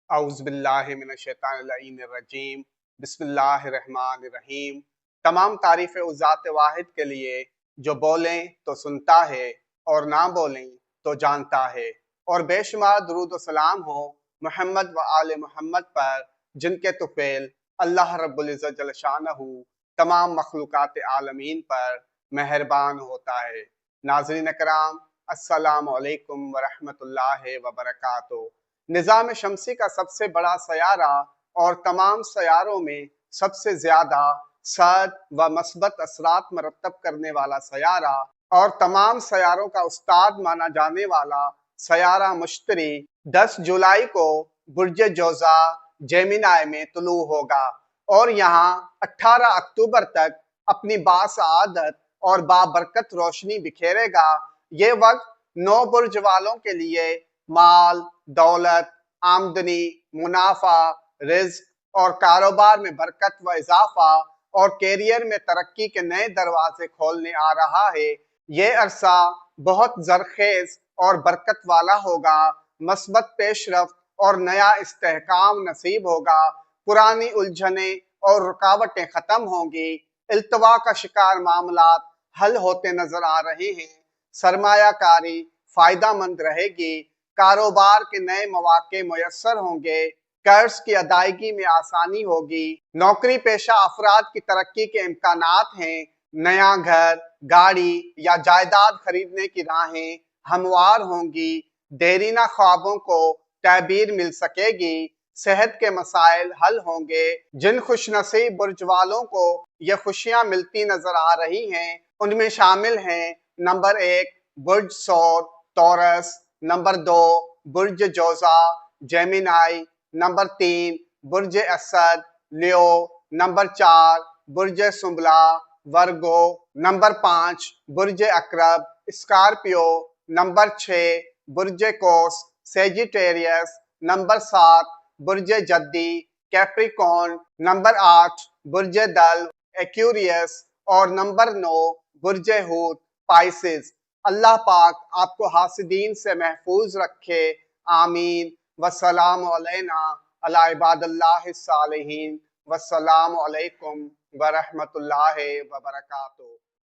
औज़ुबिल्लाहिमिनश्शैतानिर्रजीम बिस्मिल्लाहिर्रहमानिर्रहीम। तमाम तारीफ़ उस ज़ात वाहिद के लिए जो बोलें तो सुनता है और ना बोलें तो जानता है। और बेशुमार दुरूद व सलाम हो मोहम्मद व आले मोहम्मद पर, जिनके तुफ़ैल अल्लाह रब्बुल इज़्ज़त जल्ल शानहू तमाम मखलूक़ात आलमीन पर मेहरबान होता है। नाज़रीन कराम, अस्सलामु अलैकुम व रहमतुल्लाहि व बरकातुहू। निज़ाम शमसी का सबसे बड़ा सयारा और तमाम सयारों में सबसे ज्यादा सर्द व मस्बत असरात मरतब करने वाला सयारा और तमाम सयारों का उस्ताद माना जाने वाला सयारा मुश्तरी 10 जुलाई को बुर्ज जोज़ा जेमिनाई में तुलू होगा और यहाँ 18 अक्टूबर तक अपनी बासआदत और बाबरकत रोशनी बिखेरेगा। ये वक्त 9 बुर्ज वालों के लिए माल, दौलत, आमदनी, मुनाफा, रिज्क और कारोबार में बरकत व इजाफा और कैरियर में तरक्की के नए दरवाजे खोलने आ रहा है। ये अरसा बहुत जरखेज और बरकत वाला होगा। मस्बत पेशरफ्त और नया इस्तेहकाम नसीब होगा। पुरानी उलझने और रुकावटें खत्म होंगी। इल्तवा का शिकार मामलात हल होते नजर आ रहे हैं। सरमायाकारी फायदा मंद रहेगी। कारोबार के नए मौके मुयस्सर होंगे। कर्ज की अदायगी में आसानी होगी। नौकरी पेशा अफराद की तरक्की के इम्कानात हैं। नया घर, गाड़ी या जायदाद खरीदने की राहें हमवार होंगी। देरीना ख्वाबों को ताबीर मिल सकेगी। सेहत के मसाइल हल होंगे। जिन खुशनसीब बुर्ज वालों को ये खुशियां मिलती नजर आ रही हैं, उनमें शामिल हैं नंबर 1 बुर्ज सौर टॉरस, नंबर 2 बुर्ज जोज़ा जेमिनाई, नंबर 3 बुर्ज असद लियो, नंबर 4 बुर्ज सुंबला वर्गो, नंबर 5 बुर्ज अकरब स्कॉर्पियो, नंबर 6 बुर्ज कोस सेजिटेरियस, नंबर 7 बुर्ज जद्दी कैप्रिकॉर्न, नंबर 8 बुर्ज दल एक्यूरियस और नंबर 9 बुर्ज हूत पाइसिस। अल्लाह पाक आपको हासिदीन से महफूज रखे। आमीन। वस्सलामु अलैना अला इबादिल्लाहिस सालिहीन। वस्सलामु अलैकुम व रहमतुल्लाहि व बरकातुहू।